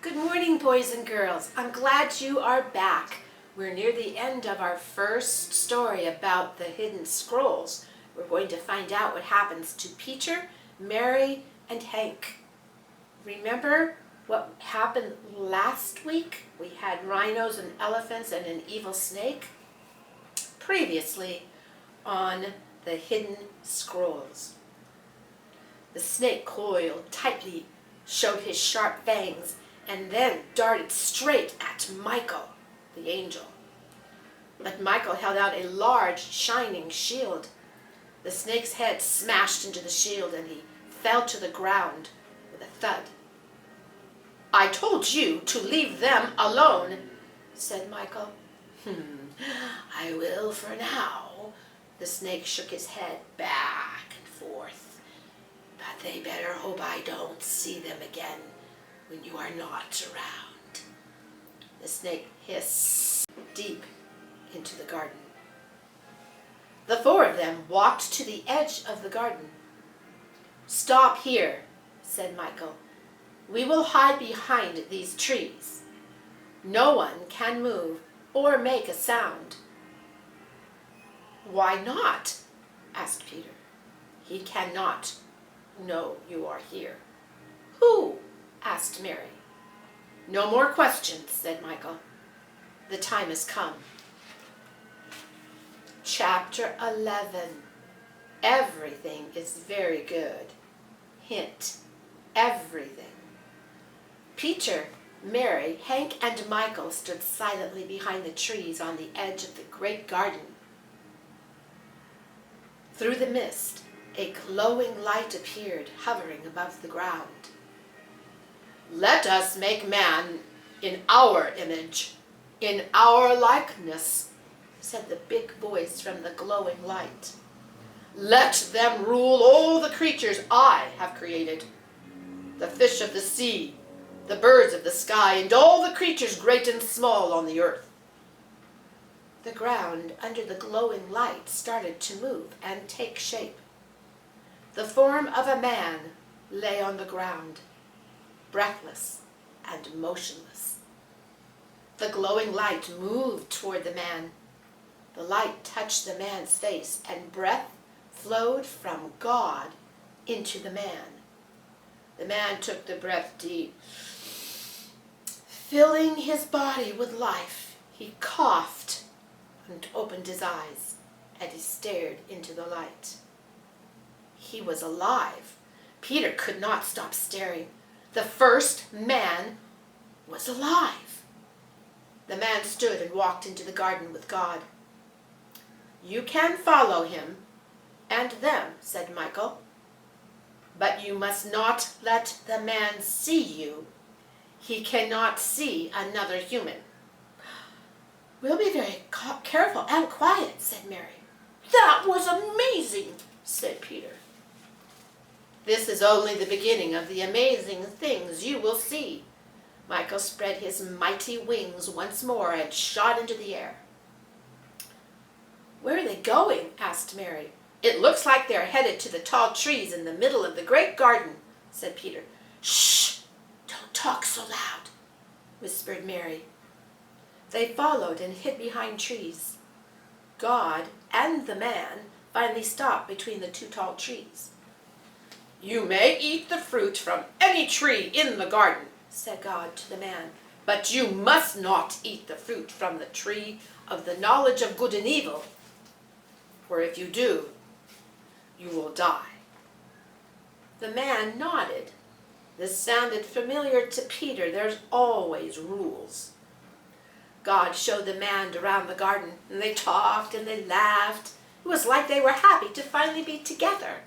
Good morning, boys and girls. I'm glad you are back. We're near the end of our first story about the hidden scrolls. We're going to find out what happens to Peter, Mary, and Hank. Remember what happened last week? We had rhinos and elephants and an evil snake. Previously on the hidden scrolls. The snake coiled tightly, showed his sharp fangs, and then darted straight at Michael, the angel. But Michael held out a large, shining shield. The snake's head smashed into the shield, and he fell to the ground with a thud. "I told you to leave them alone," said Michael. "I will for now." The snake shook his head back and forth. "But they better hope I don't see them again when you are not around." The snake hissed deep into the garden. The four of them walked to the edge of the garden. "Stop here," said Michael. "We will hide behind these trees. No one can move or make a sound." "Why not?" asked Peter. "He cannot know you are here." "Who?" asked Mary. "No more questions," said Michael. "The time has come." Chapter 11. Everything is very good. Hint: everything. Peter, Mary, Hank, and Michael stood silently behind the trees on the edge of the great garden. Through the mist, a glowing light appeared, hovering above the ground. "Let us make man in our image, in our likeness," said the big voice from the glowing light. "Let them rule all the creatures I have created, the fish of the sea, the birds of the sky, and all the creatures great and small on the earth." The ground under the glowing light started to move and take shape. The form of a man lay on the ground, breathless and motionless. The glowing light moved toward the man. The light touched the man's face, and breath flowed from God into the man. The man took the breath deep, filling his body with life. He coughed and opened his eyes, and he stared into the light. He was alive. Peter could not stop staring. The first man was alive. The man stood and walked into the garden with God. "You can follow him and them," said Michael, "but you must not let the man see you. He cannot see another human." "We'll be very careful and quiet," said Mary. "That was amazing," said Peter. "This is only the beginning of the amazing things you will see." Michael spread his mighty wings once more and shot into the air. "Where are they going?" asked Mary. "It looks like they are headed to the tall trees in the middle of the great garden," said Peter. "Shh! Don't talk so loud," whispered Mary. They followed and hid behind trees. God and the man finally stopped between the two tall trees. "You may eat the fruit from any tree in the garden," said God to the man, "but you must not eat the fruit from the tree of the knowledge of good and evil, for if you do, you will die." The man nodded. This sounded familiar to Peter. There's always rules. God showed the man around the garden, and they talked and they laughed. It was like they were happy to finally be together.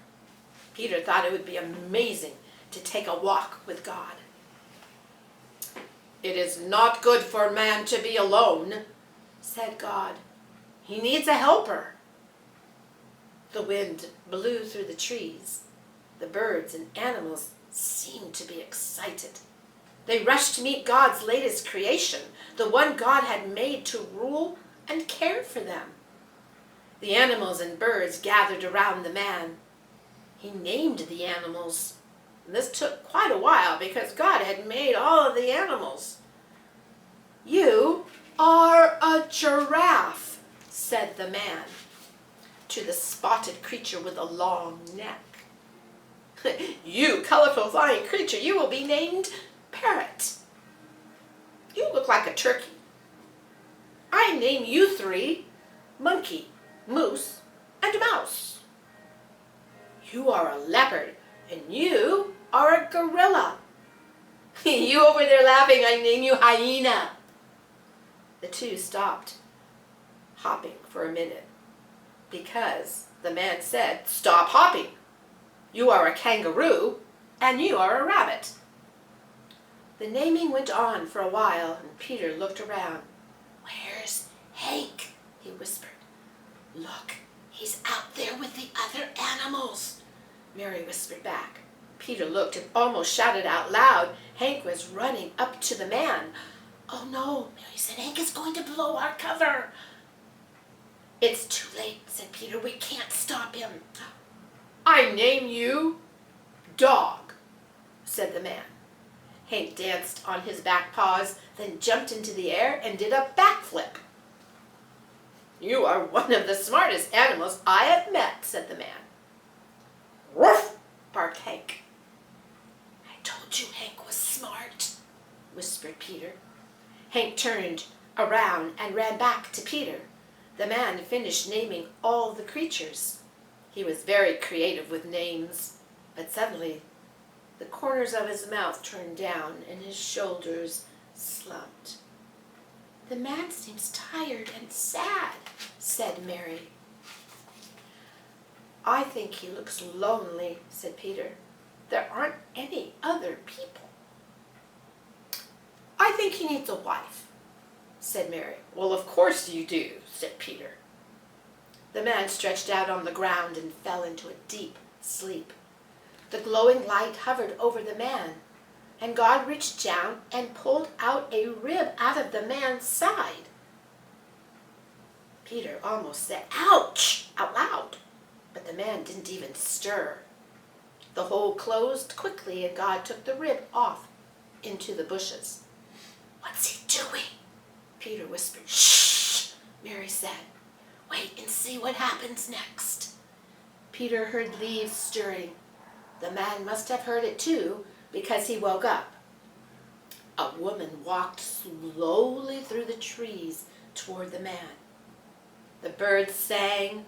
Peter thought it would be amazing to take a walk with God. "It is not good for man to be alone," said God. "He needs a helper." The wind blew through the trees. The birds and animals seemed to be excited. They rushed to meet God's latest creation, the one God had made to rule and care for them. The animals and birds gathered around the man. He named the animals. This took quite a while because God had made all of the animals. "You are a giraffe," said the man to the spotted creature with a long neck. "You colorful flying creature, you will be named Parrot. You look like a turkey. I name you three Monkey, Moose, and Mouse. You are a leopard, and you are a gorilla. You over there laughing, I name you Hyena." The two stopped hopping for a minute because the man said, "Stop hopping. You are a kangaroo, and you are a rabbit." The naming went on for a while, and Peter looked around. "Where's Hank?" he whispered. "Look, he's out there with the other animals," Mary whispered back. Peter looked and almost shouted out loud. Hank was running up to the man. "Oh no," Mary said, "Hank is going to blow our cover." "It's too late," said Peter. "We can't stop him." "I name you Dog," said the man. Hank danced on his back paws, then jumped into the air and did a backflip. "You are one of the smartest animals I have met," said the man. "Woof!" barked Hank. "I told you Hank was smart," whispered Peter. Hank turned around and ran back to Peter. The man finished naming all the creatures. He was very creative with names, but suddenly the corners of his mouth turned down and his shoulders slumped. "The man seems tired and sad," said Mary. "I think he looks lonely," said Peter. "There aren't any other people." "I think he needs a wife," said Mary. "Well, of course you do," said Peter. The man stretched out on the ground and fell into a deep sleep. The glowing light hovered over the man, and God reached down and pulled out a rib out of the man's side. Peter almost said, "Ouch!" out loud, but the man didn't even stir. The hole closed quickly, and God took the rib off into the bushes. "What's he doing?" Peter whispered. "Shh," Mary said. "Wait and see what happens next." Peter heard leaves stirring. The man must have heard it too, because he woke up. A woman walked slowly through the trees toward the man. The birds sang,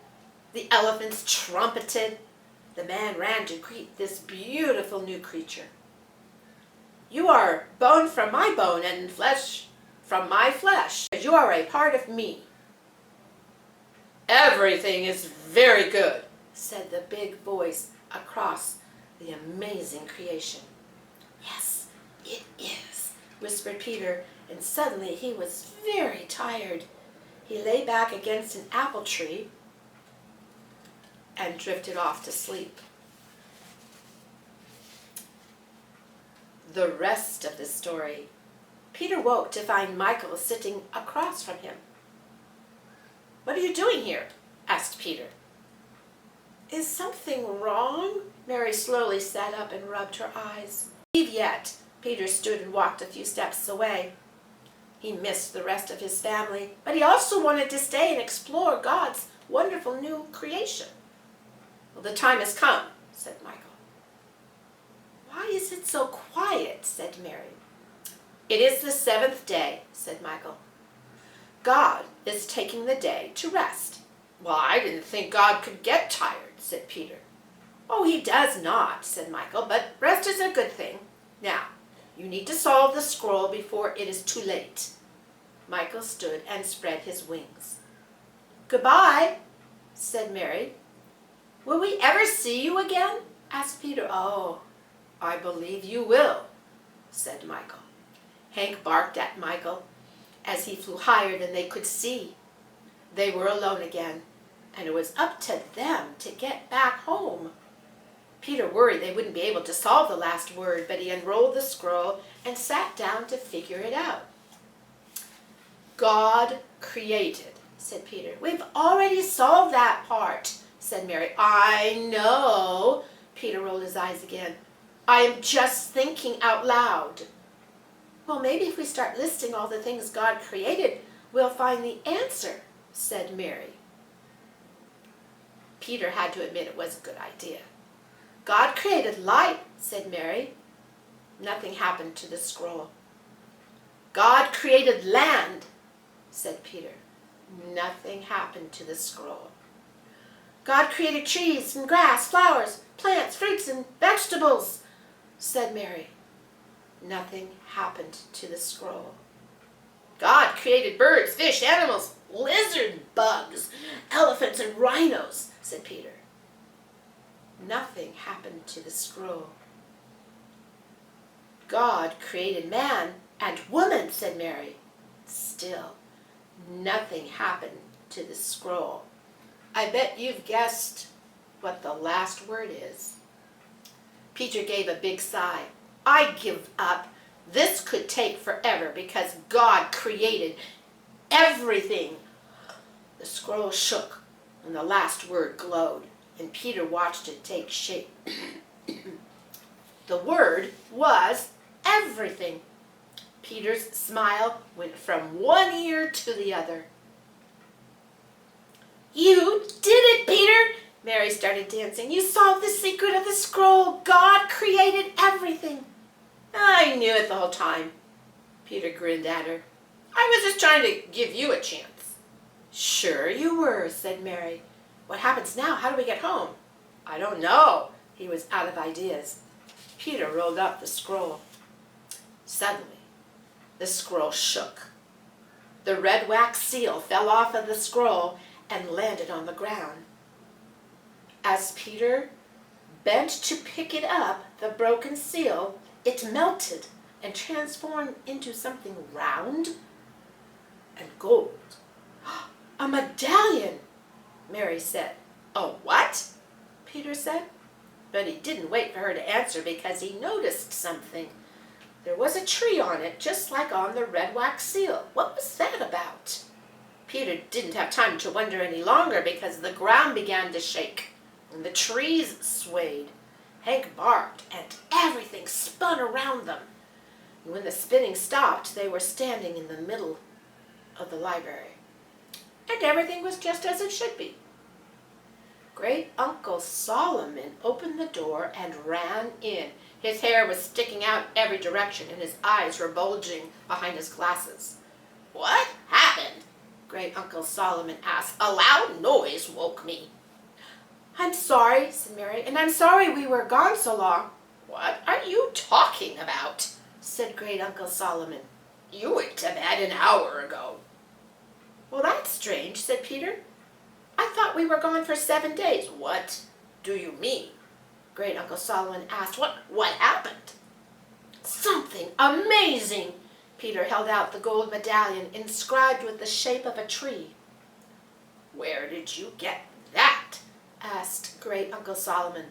the elephants trumpeted. The man ran to greet this beautiful new creature. "You are bone from my bone and flesh from my flesh. You are a part of me." "Everything is very good," said the big voice across the amazing creation. "Yes, it is," whispered Peter, and suddenly he was very tired. He lay back against an apple tree and drifted off to sleep. The rest of the story. Peter woke to find Michael sitting across from him. "What are you doing here?" asked Peter. "Is something wrong?" Mary slowly sat up and rubbed her eyes. "Leave yet." Peter stood and walked a few steps away. He missed the rest of his family, but he also wanted to stay and explore God's wonderful new creation. "Well, the time has come," said Michael. "Why is it so quiet?" said Mary. "It is the seventh day," said Michael. "God is taking the day to rest." "Well, I didn't think God could get tired," said Peter. "Oh, he does not," said Michael, "but rest is a good thing. Now, you need to solve the scroll before it is too late." Michael stood and spread his wings. "Goodbye," said Mary. "Will we ever see you again?" asked Peter. "Oh, I believe you will," said Michael. Hank barked at Michael as he flew higher than they could see. They were alone again, and it was up to them to get back home. Peter worried they wouldn't be able to solve the last word, but he unrolled the scroll and sat down to figure it out. "God created," said Peter. "We've already solved that part," said Mary. "I know." Peter rolled his eyes again. I am just thinking out loud. Well, maybe if we start listing all the things God created, we'll find the answer, said Mary. Peter had to admit it was a good idea. God created light, said Mary. Nothing happened to the scroll. God created land, said Peter. Nothing happened to the scroll. God created trees and grass, flowers, plants, fruits, and vegetables, said Mary. Nothing happened to the scroll. God created birds, fish, animals, lizard bugs, elephants, and rhinos, said Peter. Nothing happened to the scroll. God created man and woman, said Mary. Still, nothing happened to the scroll. I bet you've guessed what the last word is. Peter gave a big sigh. I give up. This could take forever because God created everything. The scroll shook and the last word glowed, and Peter watched it take shape. The word was everything. Peter's smile went from one ear to the other. You did it, Peter! Mary started dancing. You solved the secret of the scroll. God created everything. I knew it the whole time. Peter grinned at her. I was just trying to give you a chance. Sure you were, said Mary. What happens now? How do we get home? I don't know. He was out of ideas. Peter rolled up the scroll. Suddenly, the scroll shook. The red wax seal fell off of the scroll and landed on the ground. As Peter bent to pick it up, the broken seal, it melted and transformed into something round and gold. A medallion, Mary said. A what? Peter said. But he didn't wait for her to answer because he noticed something. There was a tree on it, just like on the red wax seal. What was that about? Peter didn't have time to wonder any longer because the ground began to shake and the trees swayed. Hank barked and everything spun around them. And when the spinning stopped, they were standing in the middle of the library. And everything was just as it should be. Great Uncle Solomon opened the door and ran in. His hair was sticking out every direction and his eyes were bulging behind his glasses. What happened? Great Uncle Solomon asked. A loud noise woke me. I'm sorry, said Mary, and I'm sorry we were gone so long. What are you talking about? Said Great Uncle Solomon. You went to bed an hour ago. Well, that's strange, said Peter. I thought we were gone for 7 days. What do you mean? Great Uncle Solomon asked. What happened? Something amazing. Peter held out the gold medallion inscribed with the shape of a tree. Where did you get that? Asked Great Uncle Solomon.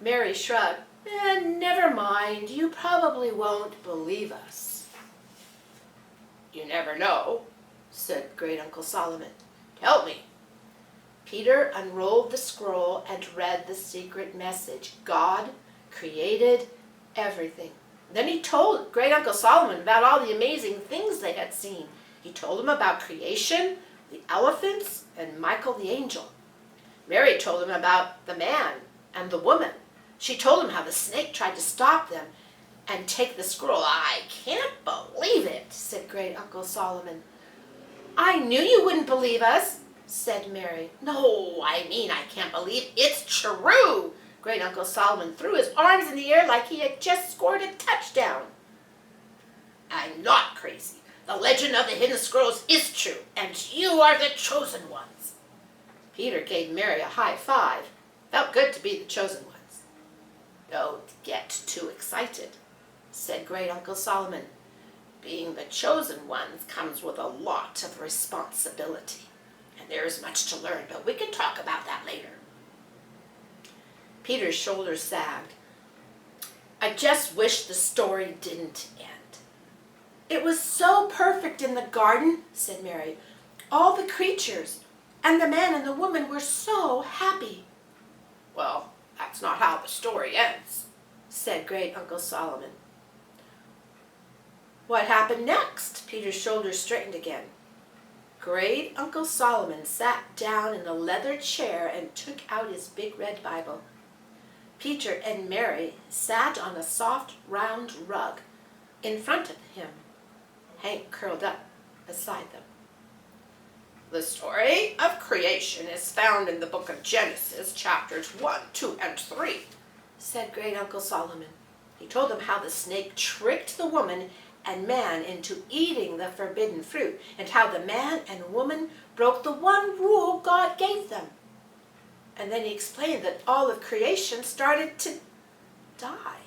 Mary shrugged. Never mind. You probably won't believe us. You never know, said Great Uncle Solomon. Tell me. Peter unrolled the scroll and read the secret message. God created everything. Then he told Great Uncle Solomon about all the amazing things they had seen. He told him about creation, the elephants, and Michael the angel. Mary told him about the man and the woman. She told him how the snake tried to stop them and take the scroll. I can't believe it, said Great Uncle Solomon. I knew you wouldn't believe us, said Mary. No, I mean I can't believe it's true. Great Uncle Solomon threw his arms in the air like he had just scored a touchdown. I'm not crazy. The legend of the hidden scrolls is true, and you are the chosen ones. Peter gave Mary a high five. Felt good to be the chosen ones. Don't get too excited, said Great Uncle Solomon. Being the chosen ones comes with a lot of responsibility, and there is much to learn, but we can talk about that later. Peter's shoulders sagged. I just wish the story didn't end. It was so perfect in the garden, said Mary. All the creatures and the man and the woman were so happy. Well, that's not how the story ends, said Great Uncle Solomon. What happened next? Peter's shoulders straightened again. Great Uncle Solomon sat down in a leather chair and took out his big red Bible. Peter and Mary sat on a soft round rug in front of him. Hank curled up beside them. The story of creation is found in the book of Genesis, chapters 1, 2, and 3, said Great Uncle Solomon. He told them how the snake tricked the woman and man into eating the forbidden fruit, and how the man and woman broke the one rule God gave them. And then he explained that all of creation started to die.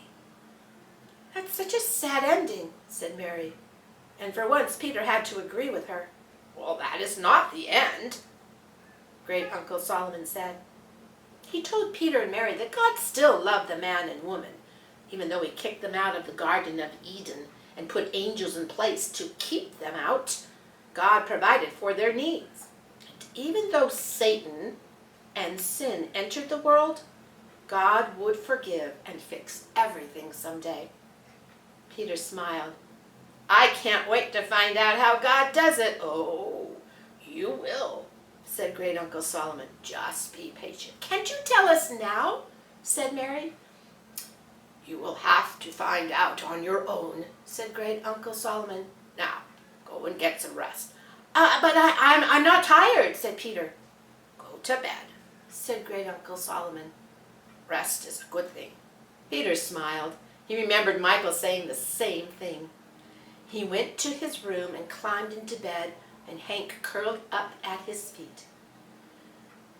That's such a sad ending, said Mary. And for once Peter had to agree with her. Well, that is not the end, Great Uncle Solomon said. He told Peter and Mary that God still loved the man and woman, even though he kicked them out of the Garden of Eden and put angels in place to keep them out. God provided for their needs. And even though Satan and sin entered the world, God would forgive and fix everything someday. Peter smiled. I can't wait to find out how God does it. Oh, you will, said Great Uncle Solomon. Just be patient. Can't you tell us now? Said Mary. You will have to find out on your own, said Great Uncle Solomon. Now, go and get some rest. But I'm not tired, said Peter. Go to bed, said Great Uncle Solomon. Rest is a good thing. Peter smiled. He remembered Michael saying the same thing. He went to his room and climbed into bed, and Hank curled up at his feet.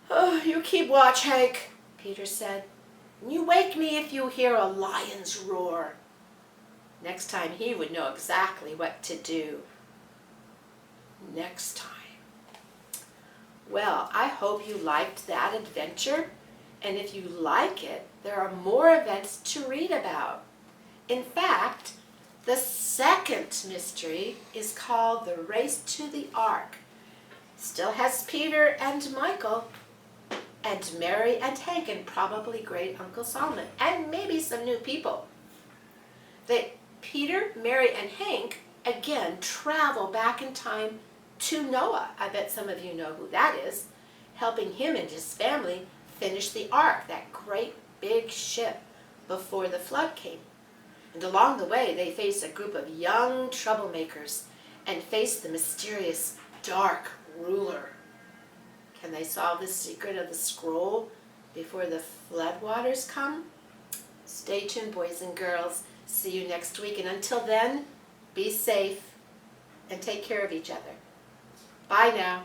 Oh, you keep watch, Hank, Peter said. You wake me if you hear a lion's roar. Next time he would know exactly what to do. Next time. Well, I hope you liked that adventure. And if you like it, there are more events to read about. In fact, the second mystery is called The Race to the Ark. Still has Peter and Michael, and Mary and Hank, and probably Great Uncle Solomon, and maybe some new people. Peter, Mary, and Hank, again, travel back in time to Noah. I bet some of you know who that is, helping him and his family finish the ark, that great big ship, before the flood came. And along the way, they face a group of young troublemakers and face the mysterious dark ruler. Can they solve the secret of the scroll before the floodwaters come? Stay tuned, boys and girls. See you next week. And until then, be safe and take care of each other. Bye now.